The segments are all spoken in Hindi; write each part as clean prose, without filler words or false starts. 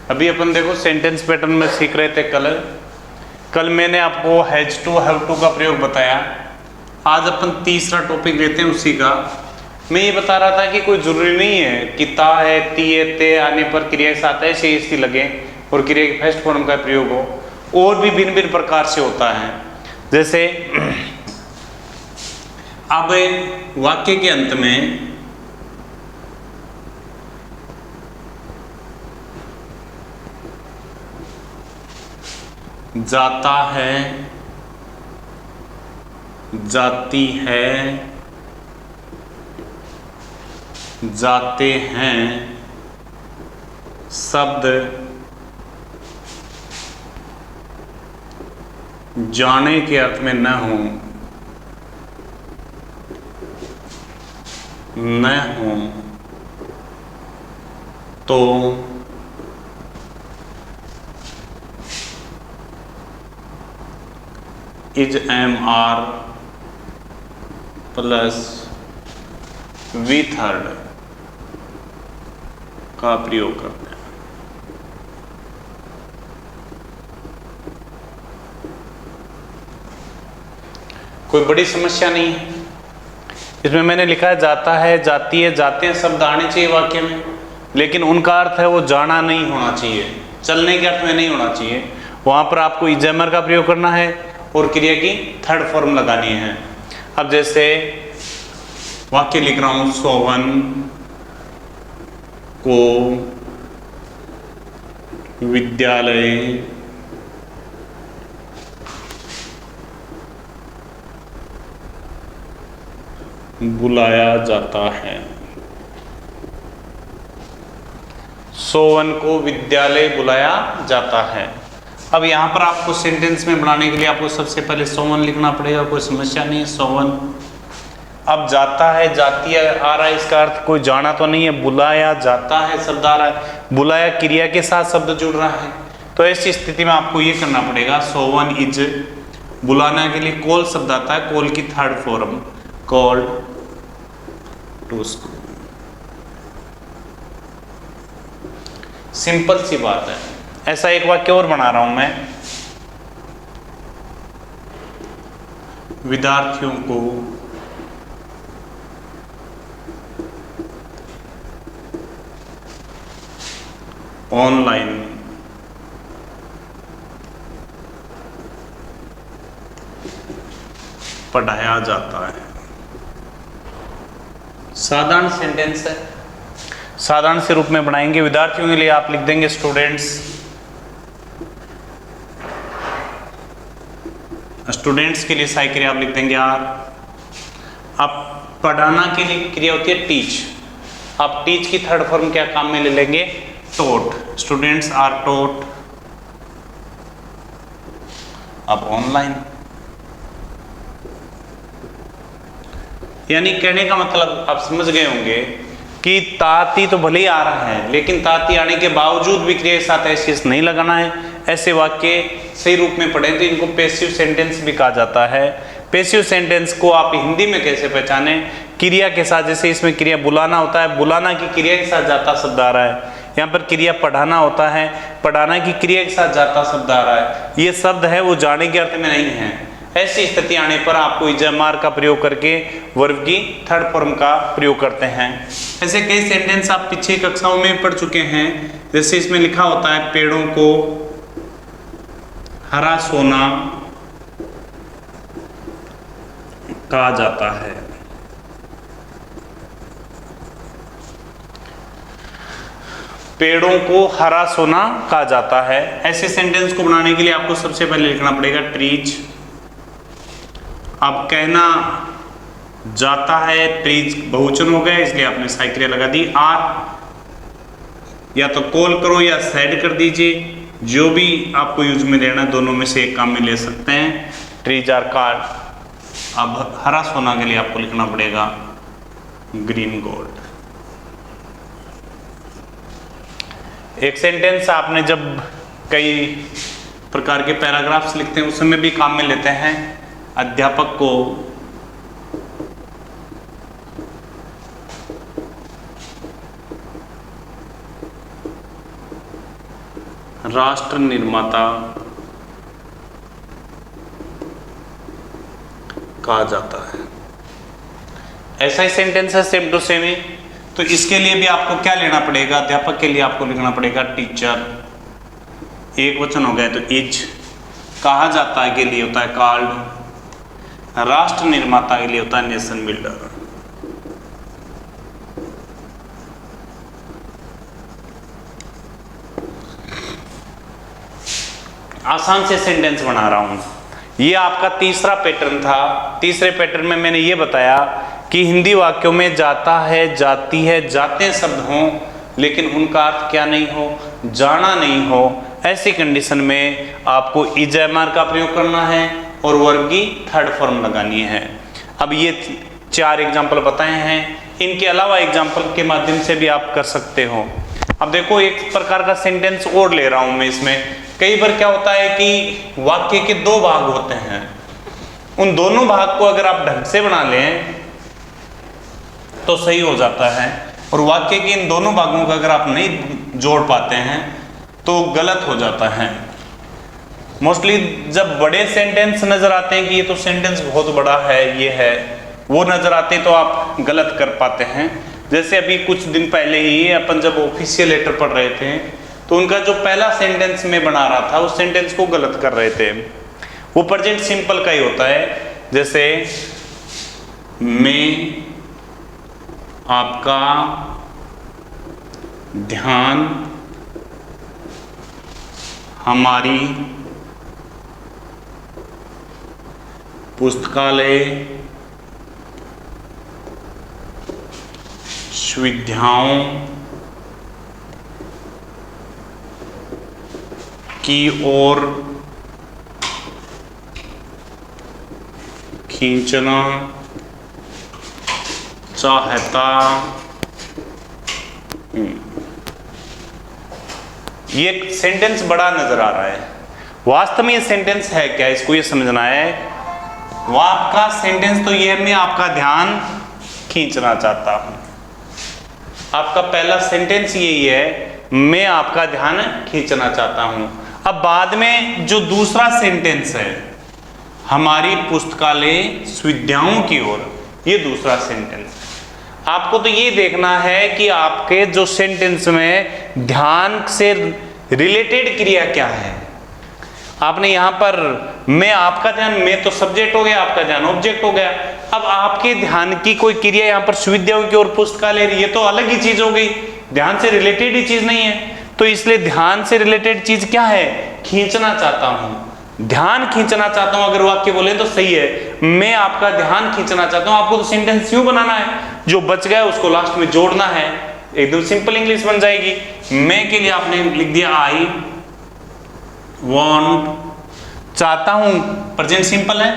अभी अपन देखो सेंटेंस पैटर्न में सीख रहे थे कल मैंने आपको हैज टू हैव टू का प्रयोग बताया। आज अपन तीसरा टॉपिक लेते हैं उसी का। मैं ये बता रहा था कि कोई जरूरी नहीं है कि ता है, ती है, ते आने पर क्रिया के साथ ऐसे ही लगे और क्रिया की फर्स्ट फॉर्म का प्रयोग हो। और भी भिन्न भिन्न प्रकार से होता है। जैसे अब वाक्य के अंत में जाता है, जाती है, जाते हैं शब्द जाने के अर्थ में न हो, तो is M R plus V third का प्रयोग करते हैं। कोई बड़ी समस्या नहीं है। इसमें मैंने लिखा है जाता है, जाती है, जाते हैं शब्द आने चाहिए वाक्य में, लेकिन उनका अर्थ है वो जाना नहीं होना चाहिए, चलने के अर्थ में नहीं होना चाहिए। वहां पर आपको इजमर का प्रयोग करना है और क्रिया की थर्ड फॉर्म लगानी है। अब जैसे वाक्य लिख रहा हूं, सोवन को विद्यालय बुलाया जाता है। सोवन को विद्यालय बुलाया जाता है। अब यहाँ पर आपको सेंटेंस में बनाने के लिए आपको सबसे पहले सोवन लिखना पड़ेगा, कोई समस्या नहीं है। सोवन, अब जाता है, जाती है आ रहा है, इसका अर्थ कोई जाना तो नहीं है। बुलाया जाता है शब्द आ रहा है, बुलाया क्रिया के साथ शब्द जुड़ रहा है, तो ऐसी स्थिति में आपको ये करना पड़ेगा। सोवन इज, बुलाना के लिए कॉल शब्द आता है, कॉल की third form called to school. Simple सी बात है। ऐसा एक वाक्य और बना रहा हूं मैं, विद्यार्थियों को ऑनलाइन पढ़ाया जाता है। साधारण सेंटेंस है, साधारण से रूप में बनाएंगे। विद्यार्थियों के लिए आप लिख देंगे स्टूडेंट्स, स्टूडेंट्स के लिए साई क्रिया आप लिख देंगे आर। अब पढ़ाना के लिए क्रिया होती है टीच। आप टीच की थर्ड फॉर्म क्या काम में ले लेंगे, टोट। स्टूडेंट्स आर टोट। अब ऑनलाइन, यानी कहने का मतलब आप समझ गए होंगे कि ताती तो भले ही आ रहा है, लेकिन ताती आने के बावजूद भी क्रिया के साथ एस नहीं लगाना है। ऐसे वाक्य सही रूप में पढ़े तो इनको पैसिव सेंटेंस भी कहा जाता है। पैसिव सेंटेंस को आप हिंदी में कैसे पहचाने, क्रिया के साथ, जैसे इसमें क्रिया बुलाना होता है, बुलाना की क्रिया के साथ जाता शब्द आ रहा है। यहाँ पर क्रिया पढ़ाना होता है, पढ़ाना की क्रिया के साथ जाता शब्द आ रहा है। ये शब्द है वो जाने के अर्थ में नहीं है। ऐसी स्थिति आने पर आपको इजमार का प्रयोग करके वर्ब की थर्ड फॉर्म का प्रयोग करते हैं। ऐसे कई सेंटेंस आप पिछली कक्षाओं में पढ़ चुके हैं। जैसे इसमें लिखा होता है, पेड़ों को हरा सोना कहा जाता है। पेड़ों को हरा सोना कहा जाता है। ऐसे सेंटेंस को बनाने के लिए आपको सबसे पहले लिखना पड़ेगा ट्रीज। अब कहना जाता है, ट्रीज बहुवचन हो गया, इसलिए आपने साई क्रिया लगा दी आर। या तो कॉल करो या सेड कर दीजिए, जो भी आपको यूज में लेना, दोनों में से एक काम में ले सकते हैं। Trees are card. अब हरा सोना के लिए आपको लिखना पड़ेगा ग्रीन गोल्ड। एक सेंटेंस आपने जब कई प्रकार के पैराग्राफ्स लिखते हैं उसमें भी काम में लेते हैं। अध्यापक को राष्ट्र निर्माता कहा जाता है। ऐसा ही सेंटेंस है सेम टू सेम ही। तो इसके लिए भी आपको क्या लेना पड़ेगा, अध्यापक के लिए आपको लिखना पड़ेगा टीचर, एक वचन हो गया तो इज, कहा जाता है के लिए होता है कॉल्ड, राष्ट्र निर्माता के लिए होता है नेशन बिल्डर। आसान से सेंटेंस बना रहा हूं। ये आपका तीसरा पैटर्न था। तीसरे पैटर्न में मैंने ये बताया कि हिंदी वाक्यों में जाता है, जाती है, जाते शब्द हों लेकिन उनका अर्थ क्या नहीं हो, जाना नहीं हो, ऐसी कंडीशन में आपको इजएमआर का प्रयोग करना है और वर्ब की थर्ड फॉर्म लगानी है। अब ये 4 एग्जाम्पल बताए हैं, इनके अलावा एग्जाम्पल के माध्यम से भी आप कर सकते हो। अब देखो एक प्रकार का सेंटेंस और ले रहा हूं मैं इसमें। कई बार क्या होता है कि वाक्य के 2 भाग होते हैं, उन दोनों भाग को अगर आप ढंग से बना लें तो सही हो जाता है, और वाक्य के इन दोनों भागों को अगर आप नहीं जोड़ पाते हैं तो गलत हो जाता है। मोस्टली जब बड़े सेंटेंस नजर आते हैं कि ये तो सेंटेंस बहुत बड़ा है, ये है, वो नजर आते हैं तो आप गलत कर पाते हैं। जैसे अभी कुछ दिन पहले ही अपन जब ऑफिशियल लेटर पढ़ रहे थे तो उनका जो पहला सेंटेंस में बना रहा था उस सेंटेंस को गलत कर रहे थे। वो प्रेजेंट सिंपल का ही होता है, जैसे मैं आपका ध्यान हमारी पुस्तकालय सुविधाओं की ओर खींचना चाहता हूं। ये सेंटेंस बड़ा नजर आ रहा है, वास्तव में ये सेंटेंस है क्या, इसको ये समझना है। वह आपका सेंटेंस तो ये है, मैं आपका ध्यान खींचना चाहता हूं। आपका पहला सेंटेंस यही है, मैं आपका ध्यान खींचना चाहता हूं। अब बाद में जो दूसरा सेंटेंस है, हमारी पुस्तकालय सुविधाओं की ओर, ये दूसरा सेंटेंस है। आपको तो ये देखना है कि आपके जो सेंटेंस में ध्यान से रिलेटेड क्रिया क्या है। आपने यहां पर मैं आपका ध्यान, मैं तो सब्जेक्ट हो गया, आपका ध्यान ऑब्जेक्ट हो गया। अब आपके ध्यान की कोई क्रिया यहां पर सुविधाओं की ओर पुस्तकालय, ये तो अलग ही चीज हो गई, ध्यान से रिलेटेड ही चीज नहीं है। तो इसलिए ध्यान से रिलेटेड चीज क्या है, खींचना चाहता हूं, ध्यान खींचना चाहता हूं। अगर वाक्य बोले तो सही है, मैं आपका ध्यान खींचना चाहता हूं। आपको तो सेंटेंस यूं बनाना है, जो बच गया उसको लास्ट में जोड़ना है, एकदम सिंपल इंग्लिश बन जाएगी। मैं के लिए आपने लिख दिया आई वांट, चाहता हूं प्रेजेंट सिंपल है,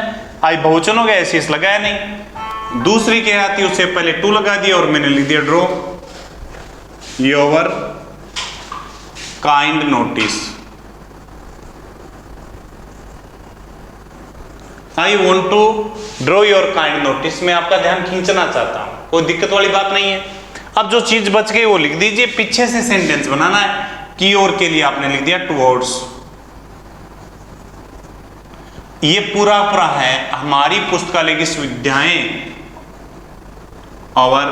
आई बहुवचन हो गया, एस लगाया नहीं। दूसरी क्या आती है, उससे पहले टू लगा दिया और मैंने लिख दिया draw your kind notice. I want to draw your kind notice, मैं आपका ध्यान खींचना चाहता हूं, कोई दिक्कत वाली बात नहीं है। अब जो चीज बच गई वो लिख दीजिए, पीछे से सेंटेंस बनाना है। की ओर के लिए आपने लिख दिया टुवर्ड्स। ये पूरा है हमारी पुस्तकालय की सुविधाएं, आवर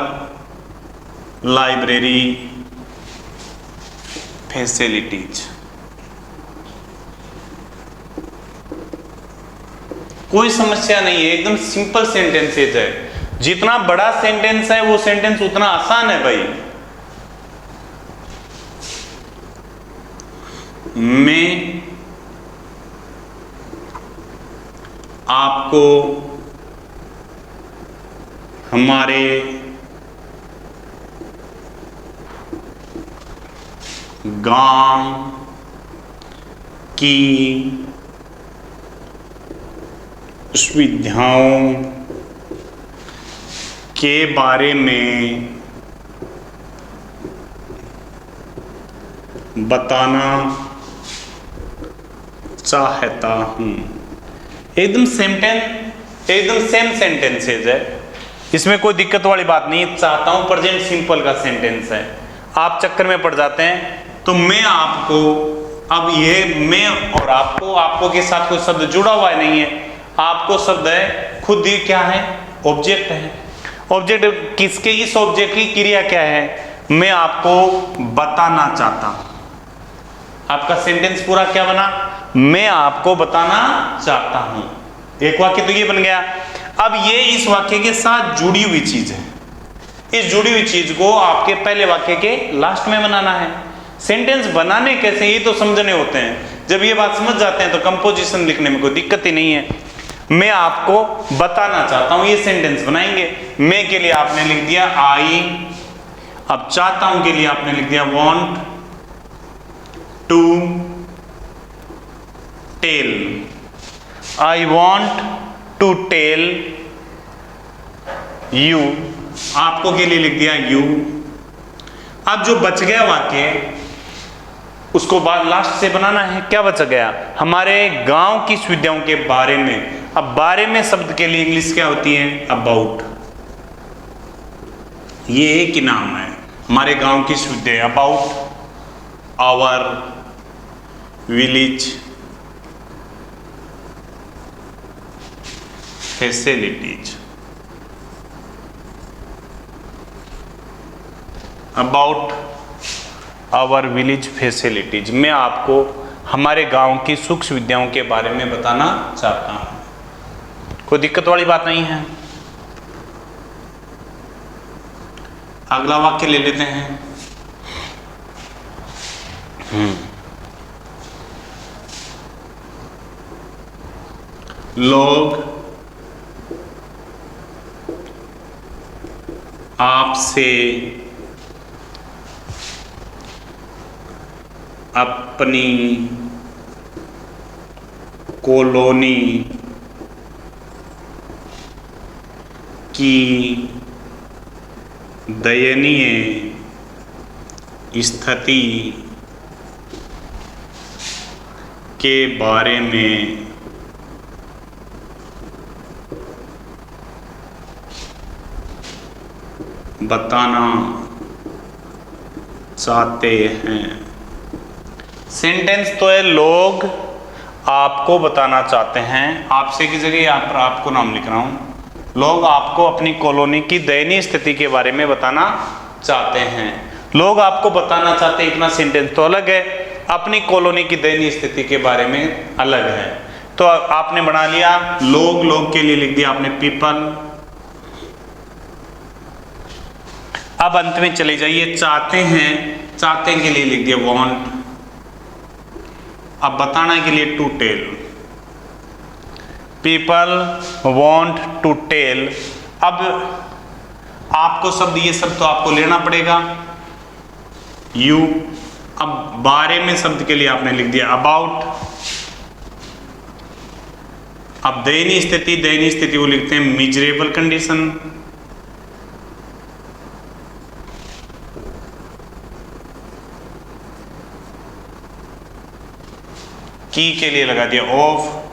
लाइब्रेरी फैसिलिटीज। कोई समस्या नहीं है, एकदम सिंपल सेंटेंसेज है। जितना बड़ा सेंटेंस है वो सेंटेंस उतना आसान है भाई। मैं आपको हमारे गांव की सुविधाओं के बारे में बताना चाहता हूं। एकदम सेम सेंटेंसेज है, इसमें कोई दिक्कत वाली बात नहीं। चाहता हूं प्रेजेंट सिंपल का सेंटेंस है, आप चक्कर में पड़ जाते हैं। तो मैं आपको अब ये मैं और आपको के साथ कोई शब्द जुड़ा हुआ नहीं है, आपको शब्द है खुद ही क्या है, ऑब्जेक्ट है। ऑब्जेक्ट किसके, इस ऑब्जेक्ट की क्रिया क्या है, मैं आपको बताना चाहता हूं। आपका सेंटेंस पूरा क्या बना, मैं आपको बताना चाहता हूं। एक वाक्य तो ये बन गया। अब ये इस वाक्य के साथ जुड़ी हुई चीज है, इस जुड़ी हुई चीज को आपके पहले वाक्य के लास्ट में बनाना है। सेंटेंस बनाने कैसे, ये तो समझने होते हैं। जब ये बात समझ जाते हैं तो कंपोजिशन लिखने में कोई दिक्कत ही नहीं है। मैं आपको बताना चाहता हूं, ये सेंटेंस बनाएंगे। मैं के लिए आपने लिख दिया आई, अब चाहता हूं के लिए आपने लिख दिया want to tell. I want to tell you, आपको के लिए लिख दिया यू। अब जो बच गया वाक्य उसको बाद लास्ट से बनाना है। क्या बच गया, हमारे गांव की सुविधाओं के बारे में। अब बारे में शब्द के लिए इंग्लिश क्या होती है, अबाउट। ये एक ही नाम है, हमारे गांव की सुविधाएं, about our village facilities. About our village facilities, मैं आपको हमारे गांव की सुख सुविधाओं के बारे में बताना चाहता हूं। कोई दिक्कत वाली बात नहीं है। अगला वाक्य ले लेते हैं। लोग आपसे अपनी कॉलोनी की दयनीय स्थिति के बारे में बताना चाहते हैं। सेंटेंस तो है लोग आपको बताना चाहते हैं, आपसे की जगह यहाँ पर आपको नाम लिख रहा हूं। लोग आपको अपनी कॉलोनी की दयनीय स्थिति के बारे में बताना चाहते हैं। लोग आपको बताना चाहते हैं, इतना सेंटेंस तो अलग है, अपनी कॉलोनी की दयनीय स्थिति के बारे में अलग है। तो आपने बना लिया लोग, लोग के लिए लिख दिया आपने पीपल। अब अंत में चले जाइए, चाहते हैं, चाहते के लिए लिख दिया वांट। अब बताना के लिए to tell, people want to tell. अब आपको शब्द, ये शब्द तो आपको लेना पड़ेगा यू। अब बारे में शब्द के लिए आपने लिख दिया अबाउट। अब दयनीय स्थिति, दयनीय स्थिति वो लिखते हैं मिजरेबल कंडीशन। की के लिए लगा दिया ऑफ।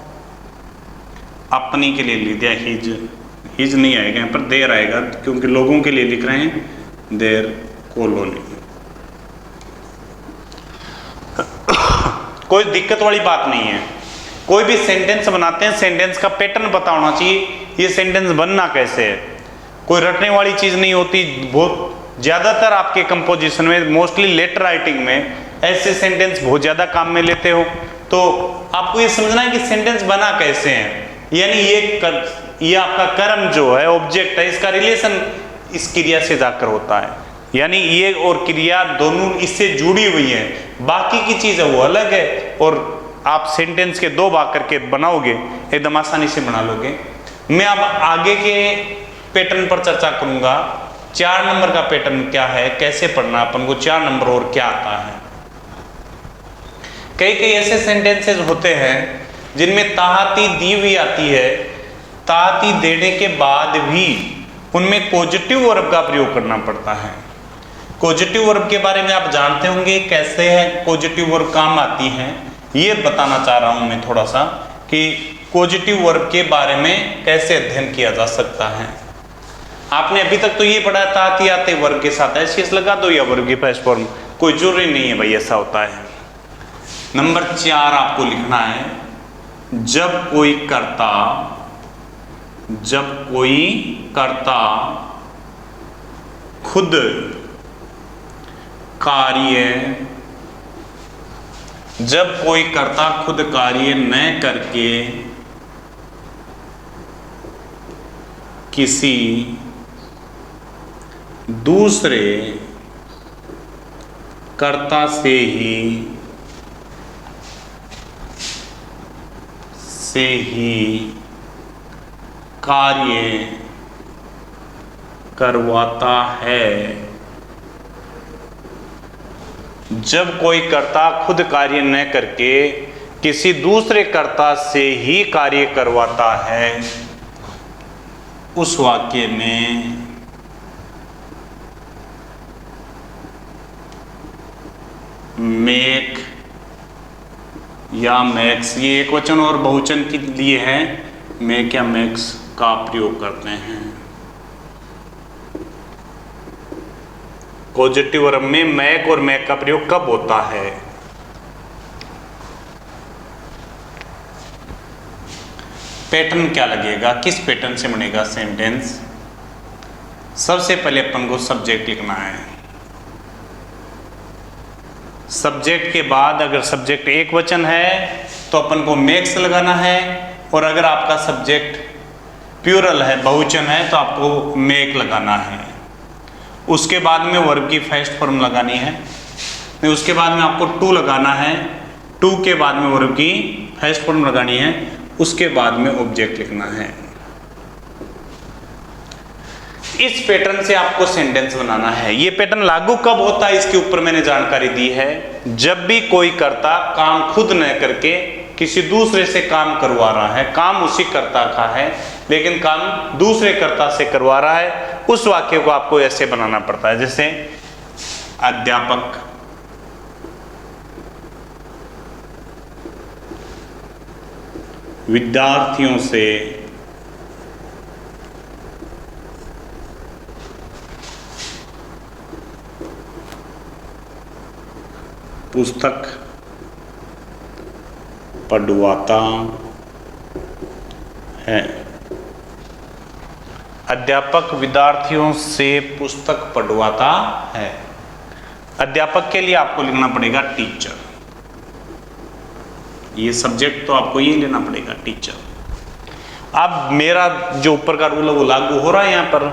अपनी के लिए लिख दिया हिज। हिज नहीं आएगा यहाँ पर, देर आएगा, क्योंकि लोगों के लिए लिख रहे हैं देर कॉलोनी। कोई दिक्कत वाली बात नहीं है। कोई भी सेंटेंस बनाते हैं, सेंटेंस का पैटर्न पता होना चाहिए, ये सेंटेंस बनना कैसे है। कोई रटने वाली चीज नहीं होती। बहुत ज्यादातर आपके कंपोजिशन में, मोस्टली लेटर राइटिंग में ऐसे सेंटेंस बहुत ज्यादा काम में लेते हो। तो आपको ये समझना है कि सेंटेंस बना कैसे है। यानी ये आपका कर्म जो है, ऑब्जेक्ट है, इसका रिलेशन इस क्रिया से जाकर होता है। यानी ये और क्रिया दोनों इससे जुड़ी हुई है, बाकी की चीज है वो अलग है। और आप सेंटेंस के दो भाग करके बनाओगे, एकदम आसानी से बना लोगे। मैं अब आगे के पैटर्न पर चर्चा करूंगा। 4 नंबर का पैटर्न क्या है, कैसे पढ़ना अपन को 4 नंबर और क्या आता है। कई कई ऐसे सेंटेंसेस होते हैं जिनमें ताहती दी हुई आती है, ताहती देने के बाद भी उनमें पॉजिटिव वर्ब का प्रयोग करना पड़ता है। पॉजिटिव वर्ब के बारे में आप जानते होंगे, कैसे है पॉजिटिव वर्ब काम आती है, ये बताना चाह रहा हूं मैं थोड़ा सा, कि पॉजिटिव वर्ब के बारे में कैसे अध्ययन किया जा सकता है। आपने अभी तक तो ये पढ़ा ताहती आते वर्ब के साथ एस लगा दो या वर्ब की पास्ट फॉर्म, कोई जरूरी नहीं है भाई ऐसा होता है। नंबर 4 आपको लिखना है, जब कोई कर्ता खुद कार्य न करके किसी दूसरे कर्ता से ही कार्य करवाता है। जब कोई कर्ता खुद कार्य न करके किसी दूसरे कर्ता से ही कार्य करवाता है, उस वाक्य में मेक या मैक्स, ये एक वचन और बहुवचन के लिए है, मेक या मैक्स का प्रयोग करते हैं। पॉजिटिव वर्ब में मैक और मैक का प्रयोग कब होता है? पैटर्न क्या लगेगा, किस पैटर्न से बनेगा सेंटेंस? सबसे पहले अपन को सब्जेक्ट लिखना है। सब्जेक्ट के बाद अगर सब्जेक्ट एक वचन है तो अपन को मैक्स लगाना है, और अगर आपका सब्जेक्ट प्लूरल है, बहुवचन है, तो आपको मेक लगाना है। उसके बाद में वर्ब की फर्स्ट फॉर्म लगानी है, उसके बाद में आपको टू लगाना है, टू के बाद में वर्ब की फर्स्ट फॉर्म लगानी है, उसके बाद में ऑब्जेक्ट लिखना है। इस पैटर्न से आपको सेंटेंस बनाना है। ये पैटर्न लागू कब होता है इसके ऊपर मैंने जानकारी दी है। जब भी कोई कर्ता काम खुद न करके किसी दूसरे से काम करवा रहा है, काम उसी कर्ता का है लेकिन काम दूसरे कर्ता से करवा रहा है, उस वाक्य को आपको ऐसे बनाना पड़ता है। जैसे अध्यापक विद्यार्थियों से पुस्तक पढ़वाता है। अध्यापक विद्यार्थियों से पुस्तक पढ़वाता है। अध्यापक के लिए आपको लिखना पड़ेगा टीचर। ये सब्जेक्ट तो आपको ये लेना पड़ेगा टीचर। अब मेरा जो ऊपर का रूल है वो लागू हो रहा है। यहाँ पर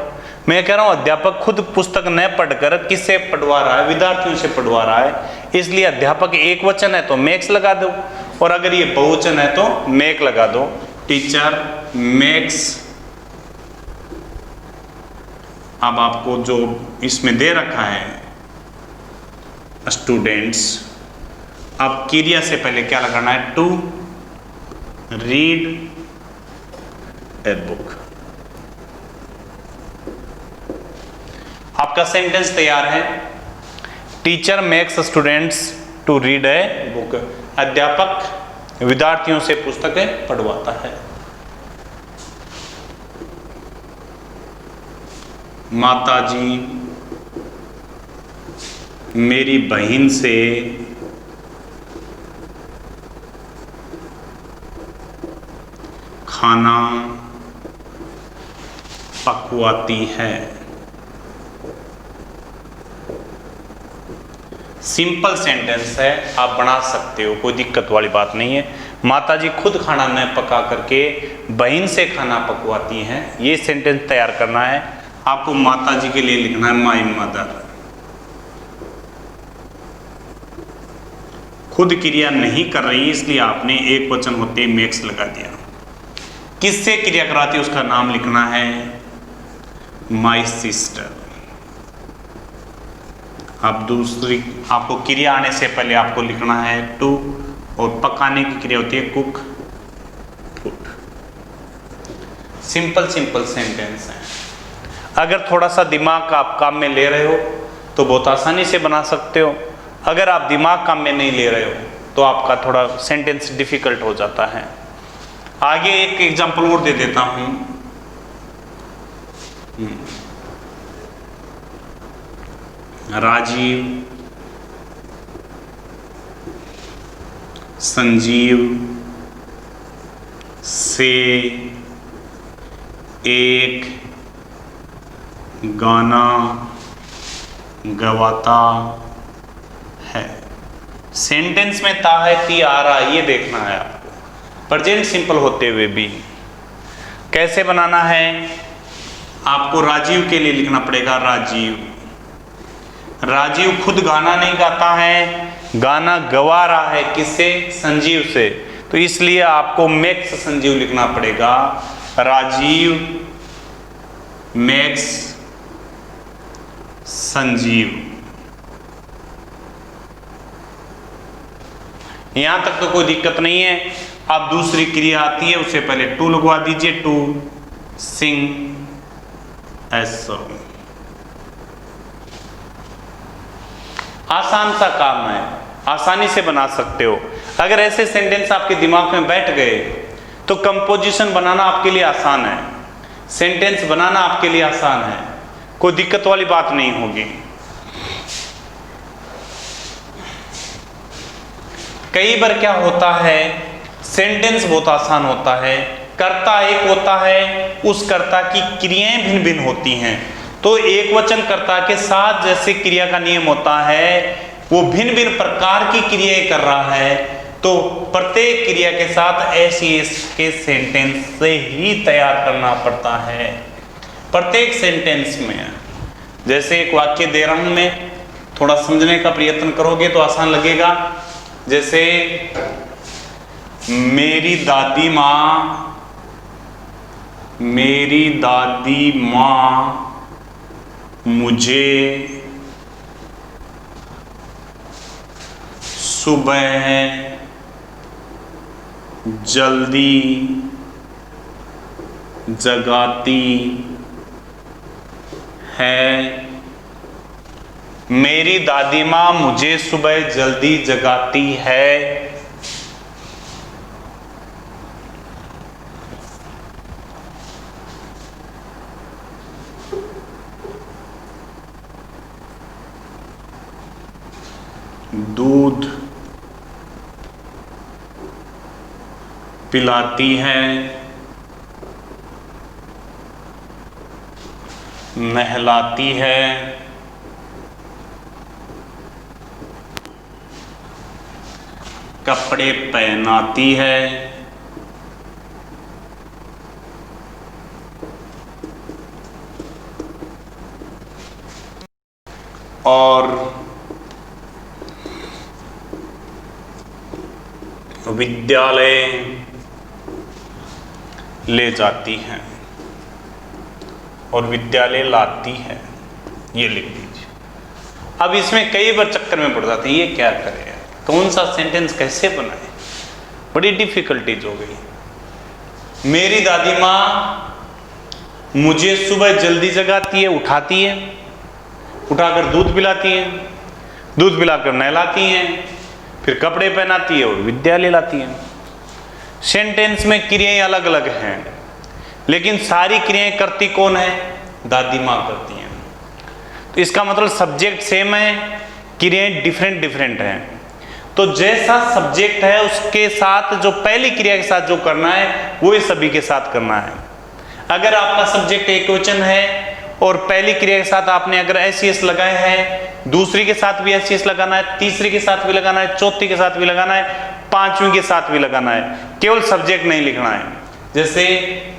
मैं कह रहा हूं अध्यापक खुद पुस्तक न पढ़कर किससे पढ़वा रहा है, विद्यार्थियों से पढ़वा रहा है, इसलिए अध्यापक एक वचन है तो मेक्स लगा दो, और अगर ये बहुवचन है तो मेक लगा दो। Teacher makes. अब आपको जो इसमें दे रखा है स्टूडेंट्स, अब क्रिया से पहले क्या लगाना है? To read a book. आपका सेंटेंस तैयार है। Teacher makes students to read a book. अध्यापक विद्यार्थियों से पुस्तकें पढ़वाता है। माताजी मेरी बहन से खाना पकवाती है। सिंपल सेंटेंस है, आप बना सकते हो, कोई दिक्कत वाली बात नहीं है। माताजी खुद खाना न पका करके बहन से खाना पकवाती हैं, ये सेंटेंस तैयार करना है। आपको माताजी के लिए लिखना है माई मदर। खुद क्रिया नहीं कर रही इसलिए आपने एक वचन होते मेक्स लगा दिया। किससे क्रिया कराती है उसका नाम लिखना है माई सिस्टर। अब दूसरी आपको क्रिया आने से पहले आपको लिखना है टू, और पकाने की क्रिया होती है cook food. Simple simple sentence है। अगर थोड़ा सा दिमाग आप काम में ले रहे हो तो बहुत आसानी से बना सकते हो। अगर आप दिमाग काम में नहीं ले रहे हो तो आपका थोड़ा सेंटेंस डिफिकल्ट हो जाता है। आगे एक एग्जांपल और दे देता हूं। राजीव संजीव से एक गाना गवाता है। सेंटेंस में ता है, ती आ रहा है, ये देखना है आपको, प्रेजेंट सिंपल होते हुए भी। कैसे बनाना है? आपको राजीव के लिए लिखना पड़ेगा राजीव। राजीव खुद गाना नहीं गाता है, गाना गवा रहा है, किससे? संजीव से। तो इसलिए आपको मैक्स संजीव लिखना पड़ेगा। राजीव मैक्स संजीव। यहां तक तो कोई दिक्कत नहीं है। अब दूसरी क्रिया आती है, उससे पहले टू लगवा दीजिए। To sing a song. आसान सा काम है, आसानी से बना सकते हो। अगर ऐसे सेंटेंस आपके दिमाग में बैठ गए तो कंपोजिशन बनाना आपके लिए आसान है, सेंटेंस बनाना आपके लिए आसान है, कोई दिक्कत वाली बात नहीं होगी। कई बार क्या होता है, सेंटेंस बहुत आसान होता है, कर्ता एक होता है, उस कर्ता की क्रियाएं भिन्न भिन्न होती हैं। तो एक वचन कर्ता के साथ जैसे क्रिया का नियम होता है, वो भिन्न भिन्न प्रकार की क्रियाएं कर रहा है, तो प्रत्येक क्रिया के साथ ऐसी के सेंटेंस से ही तैयार करना पड़ता है। प्रत्येक सेंटेंस में जैसे एक वाक्य दे रहा हूं मैं, थोड़ा समझने का प्रयत्न करोगे तो आसान लगेगा। जैसे मेरी दादी माँ मुझे सुबह जल्दी जगाती है। मेरी दादी माँ मुझे सुबह जल्दी जगाती है। दूध पिलाती है, नहलाती है, कपड़े पहनाती है, और विद्यालय ले जाती हैं और विद्यालय लाती है। ये लिख दीजिए। अब इसमें कई बार चक्कर में पड़ जाते हैं, ये क्या करें, कौन सा सेंटेंस कैसे बनाए, बड़ी डिफिकल्टीज हो गई। मेरी दादी माँ मुझे सुबह जल्दी जगाती है, उठाती है, उठाकर दूध पिलाती है, दूध पिलाकर नहलाती हैं, फिर कपड़े पहनाती है और विद्यालय लाती है। सेंटेंस में क्रियाएं अलग अलग हैं, लेकिन सारी क्रियाएं करती कौन है? दादी माँ करती हैं। तो इसका मतलब सब्जेक्ट सेम है, क्रियाएं डिफरेंट हैं। तो जैसा सब्जेक्ट है उसके साथ जो पहली क्रिया के साथ जो करना है वो सभी के साथ करना है। अगर आपका सब्जेक्ट एक वचन है और पहली क्रिया के साथ आपने अगर एस लगाए हैं, दूसरी के साथ भी एस लगाना है, तीसरी के साथ भी लगाना है, चौथी के साथ भी लगाना है, पांचवी के साथ भी लगाना है, केवल सब्जेक्ट नहीं लिखना है। जैसे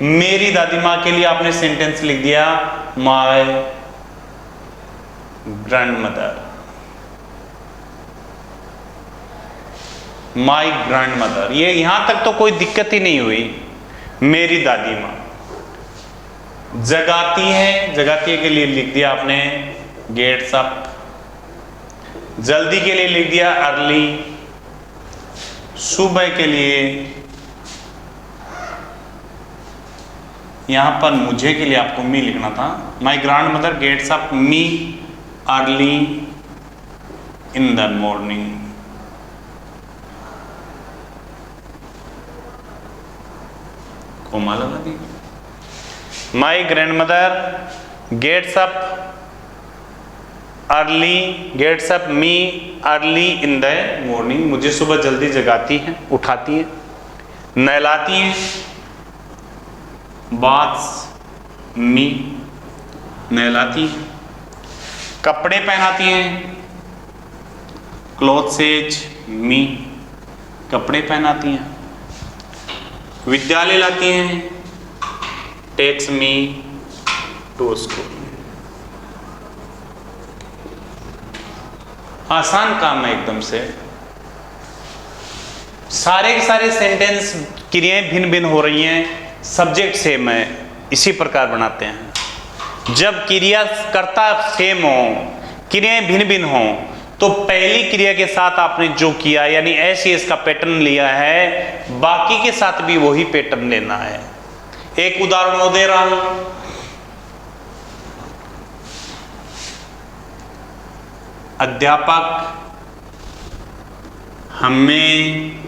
मेरी दादी माँ के लिए आपने सेंटेंस लिख दिया माय ग्रैंडमदर, माय ग्रैंडमदर, ये यहां तक तो कोई दिक्कत ही नहीं हुई। मेरी दादी माँ जगाती है, जगाती के लिए लिख दिया आपने गेट्स अप, जल्दी के लिए लिख दिया अर्ली, सुबह के लिए यहां पर मुझे के लिए आपको मी लिखना था। My grandmother gets up me early in the morning. Comma लगा दी। My grandmother gets up early gets up me early in the morning, मुझे सुबह जल्दी जगाती हैं, उठाती हैं। नहलाती हैं, बाथ्स मी, नहलाती हैं। कपड़े पहनाती हैं, क्लोथ्स मी, कपड़े पहनाती हैं। विद्यालय लाती हैं, टेक्स मी टू स्कूल। आसान काम है एकदम से। सारे के सारे सेंटेंस क्रियाएं भिन्न भिन्न हो रही हैं, सब्जेक्ट सेम है, इसी प्रकार बनाते हैं। जब क्रिया कर्ता सेम हो, क्रियाएं भिन्न भिन्न हो, तो पहली क्रिया के साथ आपने जो किया यानी ऐसे इसका पैटर्न लिया है, बाकी के साथ भी वही पैटर्न लेना है। एक उदाहरण और दे रहा हूं, अध्यापक हमें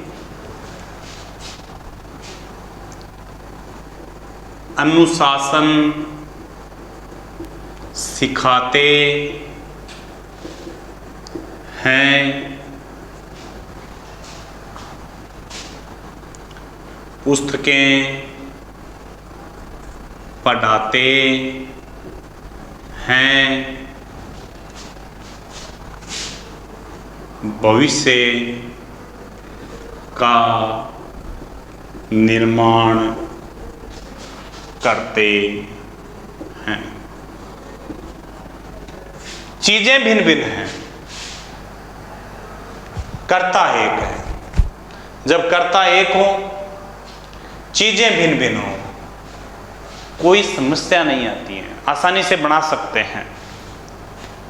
अनुशासन सिखाते हैं, पुस्तकें पढ़ाते हैं, भविष्य का निर्माण करते हैं। चीजें भिन्न भिन्न हैं, कर्ता एक है। जब कर्ता एक हो, चीजें भिन्न भिन्न हो, कोई समस्या नहीं आती है, आसानी से बना सकते हैं।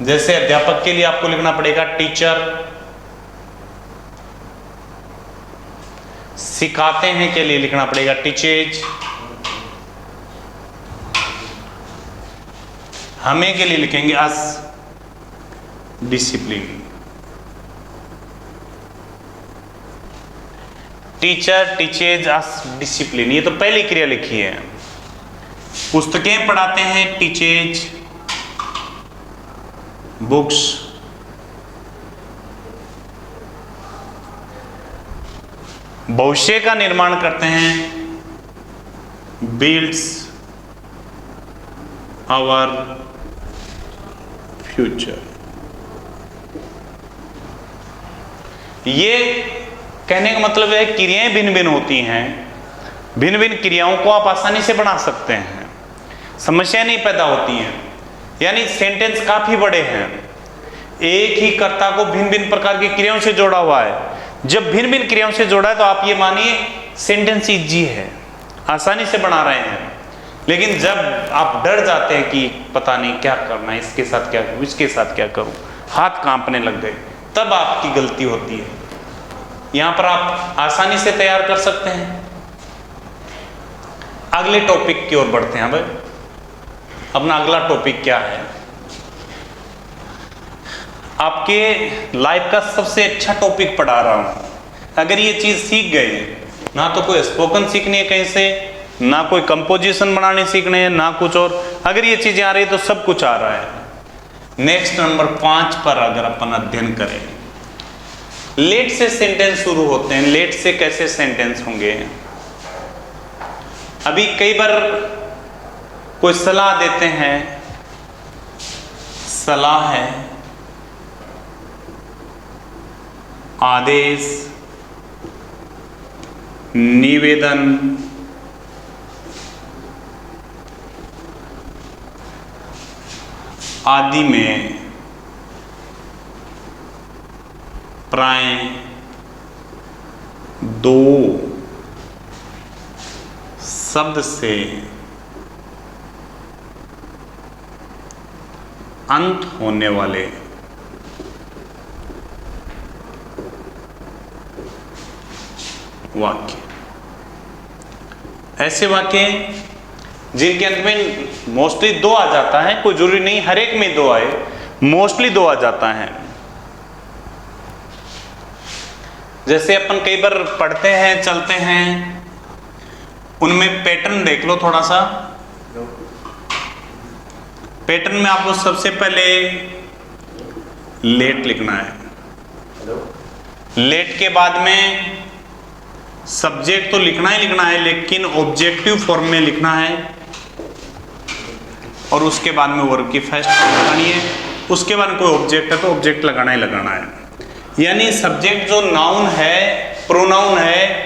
जैसे अध्यापक के लिए आपको लिखना पड़ेगा टीचर, सिखाते हैं के लिए लिखना पड़ेगा टीचेज, हमें के लिए लिखेंगे अस, डिसिप्लिन। टीचर, टीचेज, अस, डिसिप्लिन, ये तो पहली क्रिया लिखी है। पुस्तकें पढ़ाते हैं, टीचेज, बुक्स। भविष्य का निर्माण करते हैं, बिल्ड्स आवर फ्यूचर। ये कहने का मतलब है क्रियाएं भिन्न भिन्न होती हैं, भिन्न भिन्न क्रियाओं को आप आसानी से बना सकते हैं, समस्या नहीं पैदा होती है। यानी सेंटेंस काफी बड़े हैं, एक ही कर्ता को भिन्न भिन्न प्रकार की क्रियाओं से जोड़ा हुआ है। जब भिन्न भिन्न क्रियाओं से जोड़ा है तो आप ये मानिए सेंटेंस इजी है, आसानी से बना रहे हैं। लेकिन जब आप डर जाते हैं कि पता नहीं क्या करना है, इसके साथ क्या करूं, इसके साथ क्या करूं, हाथ कांपने लग गए, तब आपकी गलती होती है। यहां पर आप आसानी से तैयार कर सकते हैं। अगले टॉपिक की ओर बढ़ते हैं। भाई अपना अगला टॉपिक क्या है? आपके लाइफ का सबसे अच्छा टॉपिक पढ़ा रहा हूं। अगर ये चीज सीख गए, ना तो कोई स्पोकन सीखनी है कहीं से, ना कोई कंपोजिशन बनाने सीखने हैं, ना कुछ और, अगर ये चीजें आ रही है तो सब कुछ आ रहा है। नेक्स्ट नंबर 5 पर अगर अपन अध्ययन करें, लेट से सेंटेंस शुरू होते हैं। लेट से कैसे सेंटेंस होंगे? अभी कई बार कोई सलाह देते हैं, सलाह है, आदेश, निवेदन, आदि में प्राय 2 शब्द से अंत होने वाले वाक्य, ऐसे वाक्य जिनके अंत में मोस्टली 2 आ जाता है, कोई जरूरी नहीं हर एक में 2 आए, मोस्टली 2 आ जाता है। जैसे अपन कई बार पढ़ते हैं, चलते हैं, उनमें पैटर्न देख लो थोड़ा सा। पैटर्न में आपको सबसे पहले लेट लिखना है। लेट के बाद में सब्जेक्ट तो लिखना ही लिखना है, लेकिन ऑब्जेक्टिव फॉर्म में लिखना है, और उसके बाद में वर्ब की फर्स्ट लगानी है। उसके बाद कोई ऑब्जेक्ट है तो ऑब्जेक्ट लगाना ही लगाना है। यानी सब्जेक्ट जो नाउन है, प्रोनाउन है,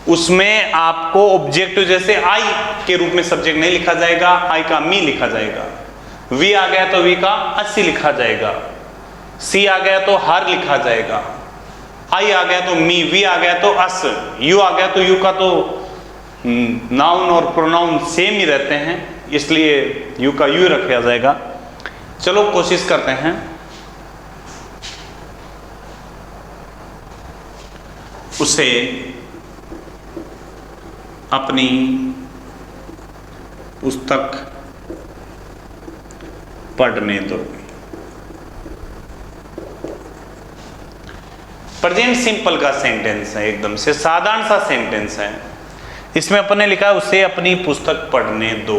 उसमें आपको ऑब्जेक्टिव, जैसे आई के रूप में सब्जेक्ट नहीं लिखा जाएगा, आई का मी लिखा जाएगा। वी आ गया तो वी का अस्सी लिखा जाएगा। सी आ गया तो हर लिखा जाएगा। आई आ गया तो मी, वी आ गया तो अस, यू आ गया तो यू का तो नाउन और प्रोनाउन सेम ही रहते हैं, इसलिए यू का यू रखा जाएगा। चलो कोशिश करते हैं। उसे अपनी पुस्तक पढ़ने दो। प्रेजेंट सिंपल का सेंटेंस है, एकदम से साधारण सा सेंटेंस है। इसमें अपन ने लिखा है उसे अपनी पुस्तक पढ़ने दो।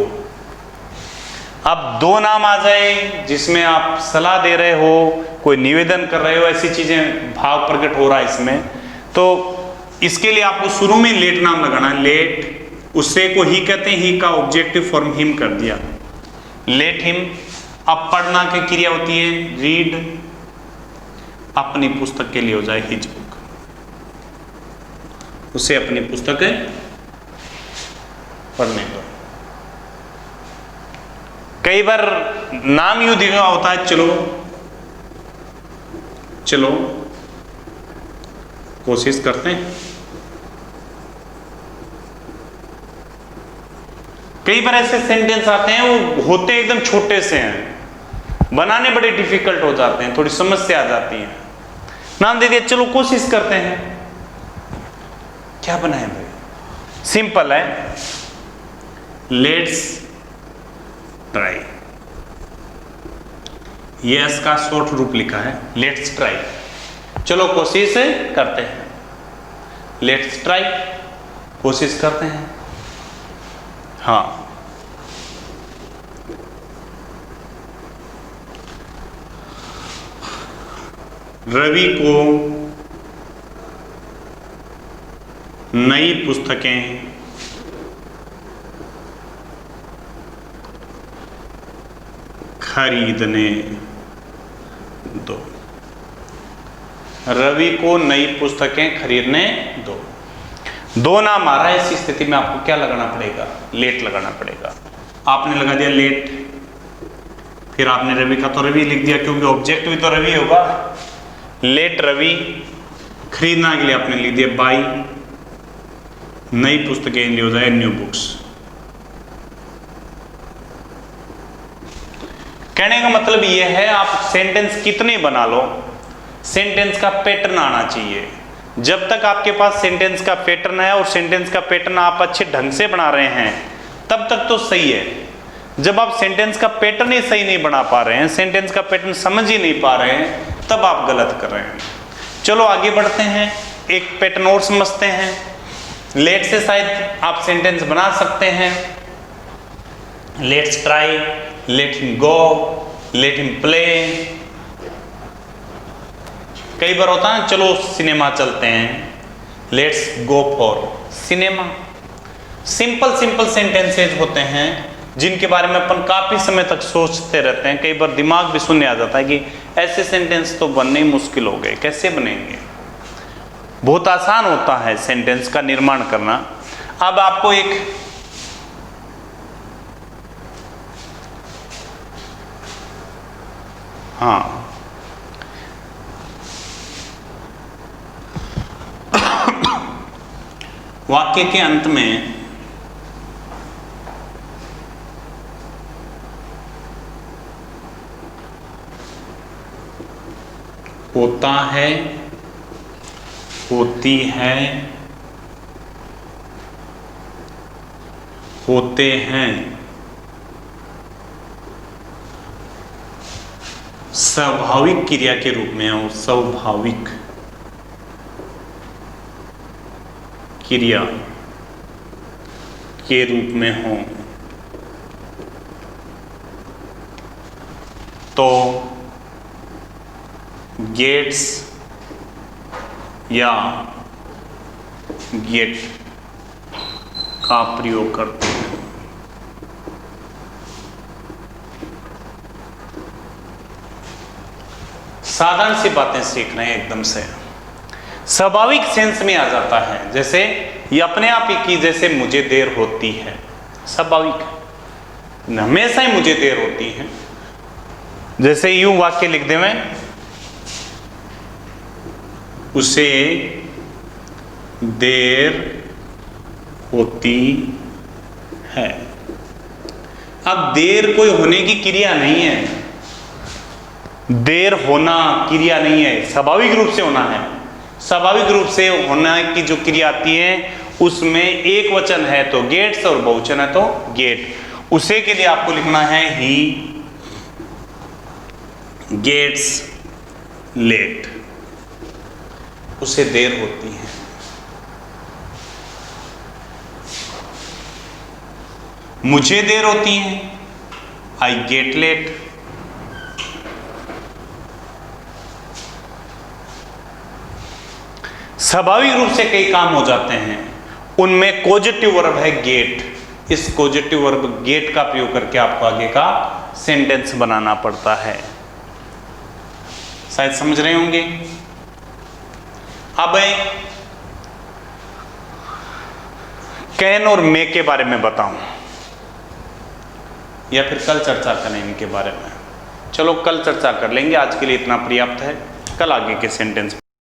अब दो नाम आ जाए जिसमें आप सलाह दे रहे हो, कोई निवेदन कर रहे हो, ऐसी चीजें भाव प्रकट हो रहा है इसमें, तो इसके लिए आपको शुरू में लेट नाम लगाना है। लेट, उससे को ही कहते हैं, ही का ऑब्जेक्टिव फॉर्म हिम कर दिया, लेट हिम। अब पढ़ना की क्रिया होती है रीड, अपनी पुस्तक के लिए हो जाए हिज बुक, उसे अपनी पुस्तक पढ़ने दो। कई बार नाम यूं दिया होता है चलो चलो, कोशिश करते हैं। कई बार ऐसे सेंटेंस आते हैं, वो होते एकदम छोटे से हैं, बनाने बड़े डिफिकल्ट हो जाते हैं, थोड़ी समस्या आ जाती है। नाम दे दिया, चलो कोशिश करते हैं। क्या बनाए भाई? सिंपल है, लेट्स ट्राई। ये इसका शॉर्ट रूप लिखा है, लेट्स ट्राई। चलो कोशिश करते हैं, लेट्स ट्राई, कोशिश करते हैं। हाँ, रवि को नई पुस्तकें खरीदने दो। रवि को नई पुस्तकें खरीदने दो। दो नाम आ रहा है, इस स्थिति में आपको क्या लगाना पड़ेगा? लेट लगाना पड़ेगा। आपने लगा दिया लेट, फिर आपने रवि का तो रवि लिख दिया, क्योंकि ऑब्जेक्ट भी तो रवि होगा। लेट रवि, खरीदना के लिए आपने लिख दिया बाई, नई पुस्तकें लिए हो जाए न्यू बुक्स। कहने का मतलब यह है, आप सेंटेंस कितने बना लो, सेंटेंस का पैटर्न आना चाहिए। जब तक आपके पास सेंटेंस का पैटर्न है और सेंटेंस का पैटर्न आप अच्छे ढंग से बना रहे हैं, तब तक तो सही है। जब आप सेंटेंस का पैटर्न ही सही नहीं बना पा रहे हैं, सेंटेंस का पैटर्न समझ ही नहीं पा रहे हैं, तब आप गलत कर रहे हैं। चलो आगे बढ़ते हैं, एक पैटर्न और समझते हैं। लेट से शायद आप सेंटेंस बना सकते हैं, let's try, let him go, let him play. कई बार होता है चलो सिनेमा चलते हैं, let's go for cinema. Simple simple sentences होते हैं जिनके बारे में अपन काफी समय तक सोचते रहते हैं। कई बार दिमाग भी शून्य आ जाता है कि ऐसे सेंटेंस तो बनने ही मुश्किल हो गए, कैसे बनेंगे। बहुत आसान होता है सेंटेंस का निर्माण करना। अब आपको एक वाक्य के अंत में होता है, होती है, होते हैं, स्वाभाविक क्रिया के रूप में हो, स्वाभाविक क्रिया के रूप में हो, तो गेट्स या गेट का प्रयोग करते हैं। साधारण सी बातें सीख रहे हैं एकदम से, स्वाभाविक सेंस में आ जाता है। जैसे ये अपने आप ही की, जैसे मुझे देर होती है, स्वाभाविक, हमेशा ही मुझे देर होती है। जैसे यूं वाक्य लिख दे, मैं उसे देर होती है। अब देर कोई होने की क्रिया नहीं है, देर होना क्रिया नहीं है, स्वाभाविक रूप से होना है। स्वाभाविक रूप से होना की जो क्रिया आती है उसमें एक वचन है तो गेट्स और बहुवचन है तो गेट। उसे के लिए आपको लिखना है ही गेट्स लेट, उसे देर होती है। मुझे देर होती है, आई गेट लेट। स्वाभाविक रूप से कई काम हो जाते हैं, उनमें पॉजिटिव वर्ब है गेट। इस पॉजिटिव वर्ब गेट का प्रयोग करके आपको आगे का सेंटेंस बनाना पड़ता है। शायद समझ रहे होंगे। अब कैन और मे के बारे में बताऊं या फिर कल चर्चा करें इनके बारे में? चलो कल चर्चा कर लेंगे, आज के लिए इतना पर्याप्त है। कल आगे के सेंटेंस